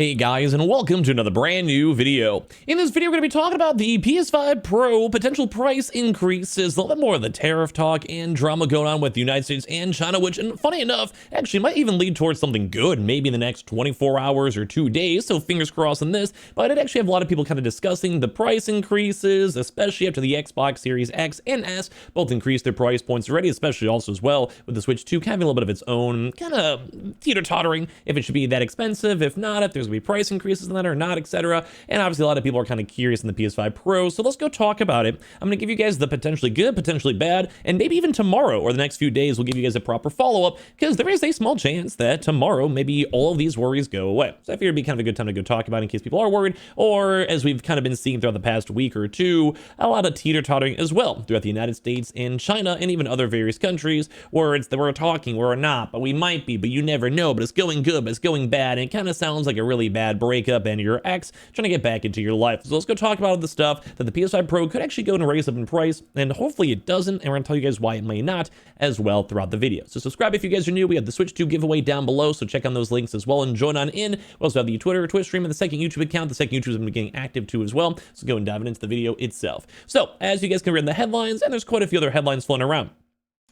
Hey guys, and welcome to another brand new video. In this video, we're going to be talking about the PS5 Pro potential price increases, a little bit more of the tariff talk and drama going on with the United States and China, which, and funny enough, actually might even lead towards something good, maybe in the next 24 hours or 2 days, so fingers crossed on this. But I did actually have a lot of people kind of discussing the price increases, especially after the Xbox Series X and S both increased their price points already, especially also as well with the Switch 2 having a little bit of its own kind of teeter-tottering, if it should be that expensive, if not, if there's going to be price increases in that or not, etc. And obviously a lot of people are kind of curious in the PS5 Pro, so let's go talk about it. I'm going to give you guys the potentially good, potentially bad, and maybe even tomorrow or the next few days we'll give you guys a proper follow-up, because there is a small chance that tomorrow maybe all of these worries go away. So I figured it'd be kind of a good time to go talk about it in case people are worried, or as we've kind of been seeing throughout the past week or two, a lot of teeter-tottering as well throughout the United States and China and even other various countries where it's that we're talking, we're not, but we might be, but you never know, but it's going good, but it's going bad, and it kind of sounds like a really bad breakup and your ex trying to get back into your life. So let's go talk about the stuff that the PS5 Pro could actually go and raise up in price, and hopefully it doesn't, and we're going to tell you guys why it may not as well throughout the video. So subscribe if you guys are new. We have the Switch 2 giveaway down below, so check on those links as well and join on in. We also have the Twitch stream and the second YouTube account. The second YouTube is getting active too as well, so go and dive into the video itself. So as you guys can read in the headlines, and there's quite a few other headlines floating around,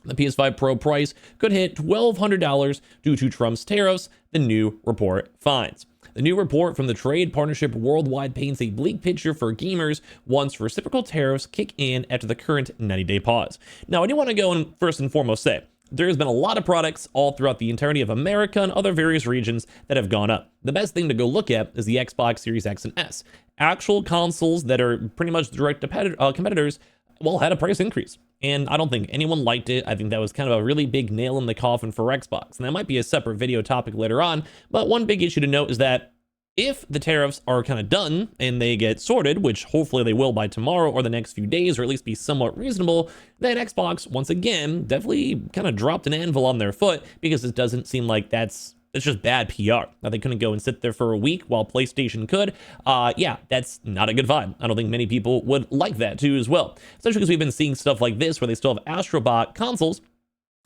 the PS5 Pro price could hit $1,200 due to Trump's tariffs, the new report finds. The new report from the Trade Partnership Worldwide paints a bleak picture for gamers once reciprocal tariffs kick in after the current 90-day pause. Now, I do want to go and first and foremost say, there's been a lot of products all throughout the entirety of America and other various regions that have gone up. The best thing to go look at is the Xbox Series X and S. Actual consoles that are pretty much direct competitors, well, had a price increase. And I don't think anyone liked it. I think that was kind of a really big nail in the coffin for Xbox. And that might be a separate video topic later on. But one big issue to note is that if the tariffs are kind of done and they get sorted, which hopefully they will by tomorrow or the next few days, or at least be somewhat reasonable, then Xbox, once again, definitely kind of dropped an anvil on their foot, because it doesn't seem like it's just bad PR. Now, they couldn't go and sit there for a week while PlayStation could. Yeah, that's not a good vibe. I don't think many people would like that too as well. Especially because we've been seeing stuff like this where they still have Astrobot consoles,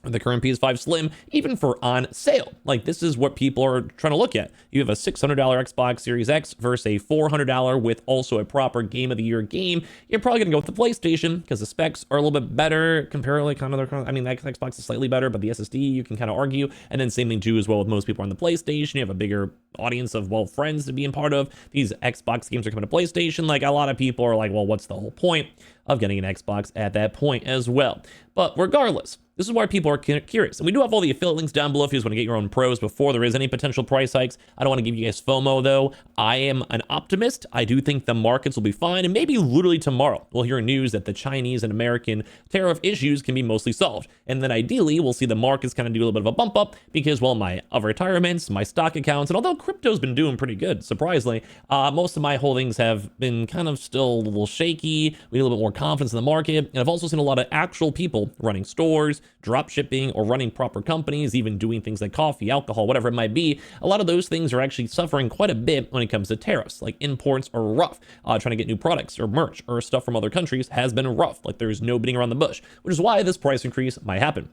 the current PS5 Slim, even for on sale. Like, this is what people are trying to look at. You have a $600 Xbox Series X versus a $400 with also a proper Game of the Year game. You're probably going to go with the PlayStation because the specs are a little bit better comparatively. I mean, the Xbox is slightly better, but the SSD you can kind of argue. And then same thing too as well with most people on the PlayStation. You have a bigger audience of, well, friends to be in part of. These Xbox games are coming to PlayStation. Like, a lot of people are like, well, what's the whole point of getting an Xbox at that point as well? But regardless, this is why people are curious. And we do have all the affiliate links down below if you guys want to get your own pros before there is any potential price hikes. I don't want to give you guys FOMO, though. I am an optimist. I do think the markets will be fine. And maybe literally tomorrow, we'll hear news that the Chinese and American tariff issues can be mostly solved. And then ideally, we'll see the markets kind of do a little bit of a bump up because, well, my retirements, my stock accounts, and although crypto's been doing pretty good, surprisingly, most of my holdings have been kind of still a little shaky. We need a little bit more confidence in the market. And I've also seen a lot of actual people running stores, drop shipping, or running proper companies, even doing things like coffee, alcohol, whatever it might be. A lot of those things are actually suffering quite a bit when it comes to tariffs. Like, imports are rough. Trying to get new products or merch or stuff from other countries has been rough. Like, there's no beating around the bush, which is why this price increase might happen.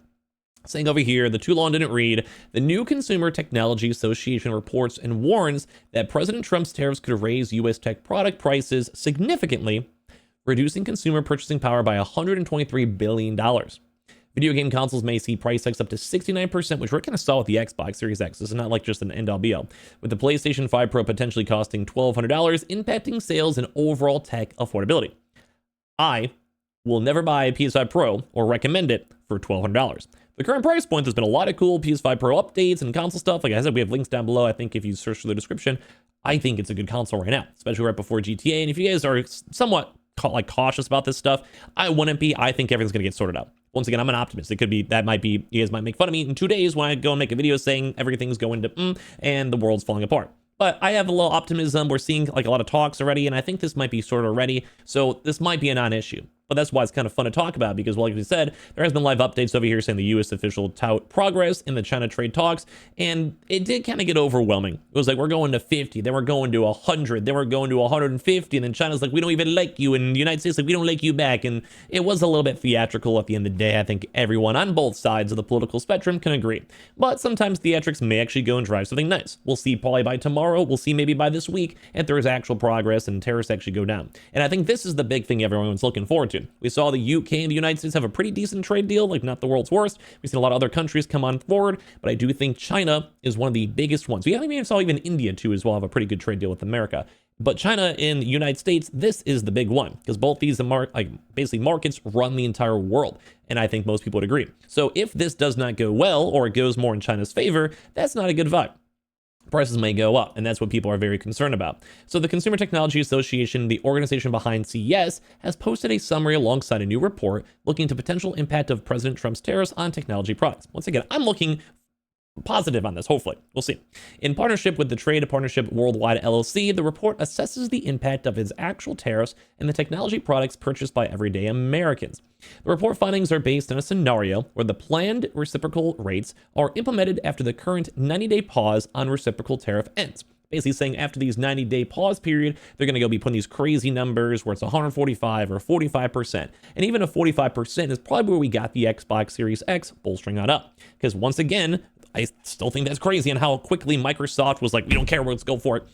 Saying over here, the too long didn't read, the new Consumer Technology Association reports and warns that President Trump's tariffs could raise U.S. tech product prices significantly, reducing consumer purchasing power by $123 billion. Video game consoles may see price hikes up to 69%, which we're kind of saw with the Xbox Series X. This is not like just an end-all be-all. With the PlayStation 5 Pro potentially costing $1,200, impacting sales and overall tech affordability. I will never buy a PS5 Pro or recommend it for $1,200. The current price point, there's been a lot of cool PS5 Pro updates and console stuff. Like I said, we have links down below. I think if you search through the description, I think it's a good console right now, especially right before GTA. And if you guys are somewhat cautious about this stuff, I wouldn't be. I think everything's going to get sorted out. Once again, I'm an optimist. It could be, that might be, you guys might make fun of me in 2 days when I go and make a video saying everything's going to and the world's falling apart. But I have a little optimism. We're seeing like a lot of talks already, and I think this might be sorted already. So this might be a non-issue. But that's why it's kind of fun to talk about because, well, like we said, there has been live updates over here saying the U.S. official tout progress in the China trade talks, and it did kind of get overwhelming. It was like, we're going to 50, then we're going to 100, then we're going to 150, and then China's like, we don't even like you, and the United States like, we don't like you back, and it was a little bit theatrical at the end of the day. I think everyone on both sides of the political spectrum can agree. But sometimes theatrics may actually go and drive something nice. We'll see probably by tomorrow, we'll see maybe by this week, if there is actual progress and tariffs actually go down. And I think this is the big thing everyone's looking forward to. We saw the UK and the United States have a pretty decent trade deal, like not the world's worst. We've seen a lot of other countries come on forward, but I do think China is one of the biggest ones. We even saw even India too as well have a pretty good trade deal with America. But China and the United States, this is the big one because both these basically markets run the entire world. And I think most people would agree. So if this does not go well or it goes more in China's favor, that's not a good vibe. Prices may go up, and that's what people are very concerned about. So the Consumer Technology Association, the organization behind CES, has posted a summary alongside a new report looking to potential impact of President Trump's tariffs on technology products. Once again, I'm looking positive on this, hopefully. We'll see. In partnership with the Trade Partnership Worldwide LLC, the report assesses the impact of its actual tariffs and the technology products purchased by everyday Americans. The report findings are based on a scenario where the planned reciprocal rates are implemented after the current 90-day pause on reciprocal tariff ends. Basically saying after these 90-day pause period, they're going to go be putting these crazy numbers where it's 145 or 45%. And even a 45% is probably where we got the Xbox Series X bolstering on up. Because once again, I still think that's crazy and how quickly Microsoft was like, we don't care, let's go for it.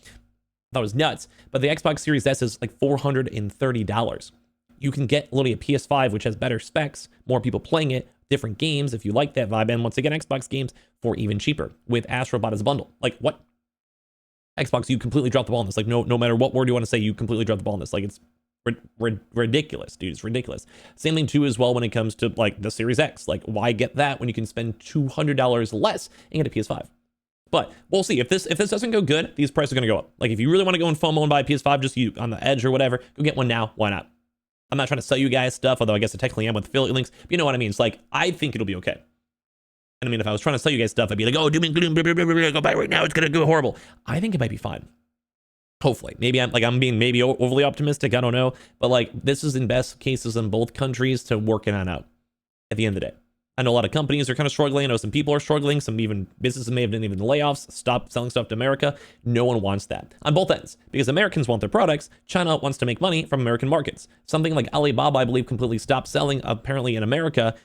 That was nuts. But the Xbox Series S is like $430. You can get literally a PS5, which has better specs, more people playing it, different games if you like that vibe. And once again, Xbox games for even cheaper with Astrobot as a bundle. Like what? Xbox, you completely dropped the ball on this. Like no matter what word you want to say, you completely dropped the ball on this. Like it's ridiculous, dude. It's ridiculous. Same thing too as well when it comes to like the Series X. Like why get that when you can spend $200 less and get a PS5? But we'll see. If this doesn't go good, these prices are going to go up. Like if you really want to go in FOMO and buy a PS5 just you on the edge or whatever, go get one now. Why not? I'm not trying to sell you guys stuff, although I guess I technically am with affiliate links. But you know what I mean? It's like I think it'll be okay. And I mean, if I was trying to sell you guys stuff, I'd be like, oh, doom and gloom, blah, blah, blah, blah, go buy it right now. It's going to go horrible. I think it might be fine. Hopefully. Maybe I'm being maybe overly optimistic. I don't know. But like, this is in best cases in both countries to work it on out at the end of the day. I know a lot of companies are kind of struggling. I know some people are struggling. Some even businesses may have done even layoffs, stop selling stuff to America. No one wants that on both ends because Americans want their products. China wants to make money from American markets. Something like Alibaba, I believe, completely stopped selling apparently in America.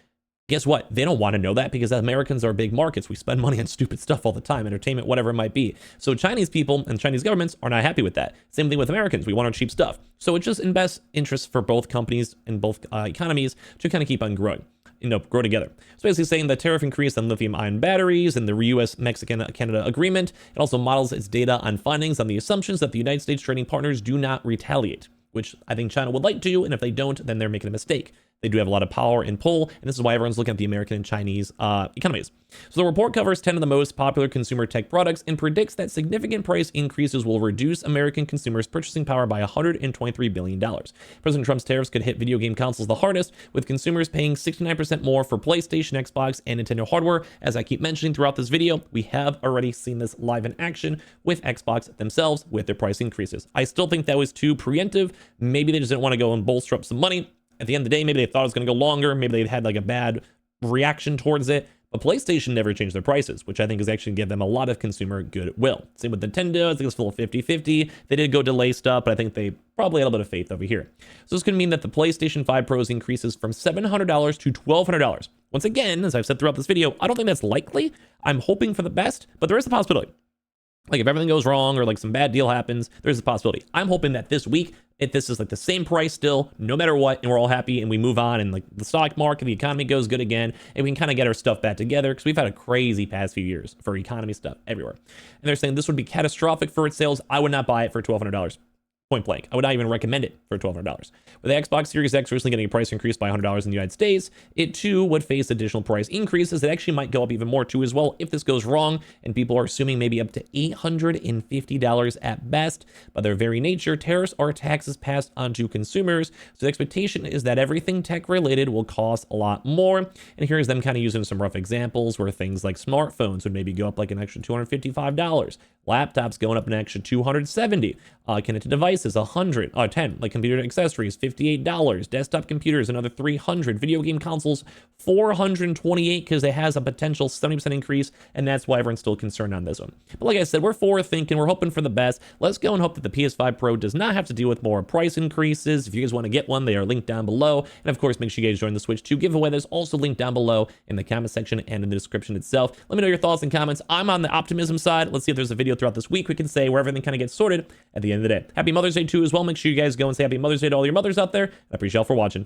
Guess what? They don't want to know that because Americans are big markets. We spend money on stupid stuff all the time, entertainment, whatever it might be. So Chinese people and Chinese governments are not happy with that. Same thing with Americans. We want our cheap stuff. So it's just in best interest for both companies and both economies to kind of keep on growing. Grow together. So basically saying the tariff increase on lithium-ion batteries and the U.S.-Mexican-Canada agreement. It also models its data on findings on the assumptions that the United States trading partners do not retaliate, which I think China would like to, and if they don't, then they're making a mistake. They do have a lot of power and pull, and this is why everyone's looking at the American and Chinese economies. So the report covers 10 of the most popular consumer tech products and predicts that significant price increases will reduce American consumers' purchasing power by $123 billion. President Trump's tariffs could hit video game consoles the hardest, with consumers paying 69% more for PlayStation, Xbox, and Nintendo hardware. As I keep mentioning throughout this video, we have already seen this live in action with Xbox themselves with their price increases. I still think that was too preemptive. Maybe they just didn't want to go and bolster up some money. At the end of the day, maybe they thought it was going to go longer. Maybe they had like a bad reaction towards it. But PlayStation never changed their prices, which I think is actually give them a lot of consumer goodwill. Same with Nintendo. I think it's full of 50-50. They did go delay stuff, but I think they probably had a little bit of faith over here. So this could mean that the PlayStation 5 Pros increases from $700 to $1,200. Once again, as I've said throughout this video, I don't think that's likely. I'm hoping for the best, but there is a possibility. Like if everything goes wrong or like some bad deal happens, there's a possibility. I'm hoping that this week, if this is like the same price still, no matter what, and we're all happy and we move on and like the stock market, the economy goes good again, and we can kind of get our stuff back together because we've had a crazy past few years for economy stuff everywhere. And they're saying this would be catastrophic for its sales. I would not buy it for $1,200. Point blank. I would not even recommend it for $1,200. With the Xbox Series X recently getting a price increase by $100 in the United States, it too would face additional price increases that actually might go up even more too as well if this goes wrong, and people are assuming maybe up to $850 at best. By their very nature, tariffs are taxes passed on to consumers, so the expectation is that everything tech related will cost a lot more. And here's them kind of using some rough examples where things like smartphones would maybe go up like an extra $255. Laptops going up an extra $270. Connected devices, 10. Like computer accessories, $58. Desktop computers, another $300. Video game consoles, $428, because it has a potential 70% increase, and that's why everyone's still concerned on this one. But like I said, we're forward thinking, we're hoping for the best. Let's go and hope that the PS5 Pro does not have to deal with more price increases. If you guys want to get one, they are linked down below. And of course, make sure you guys join the Switch 2 giveaway. There's also linked down below in the comment section and in the description itself. Let me know your thoughts and comments. I'm on the optimism side. Let's see if there's a video throughout this week we can say where everything kind of gets sorted at the end of the day. Happy Mother's Day too as well. Make sure you guys go and say Happy Mother's Day to all your mothers out there. I appreciate y'all for watching.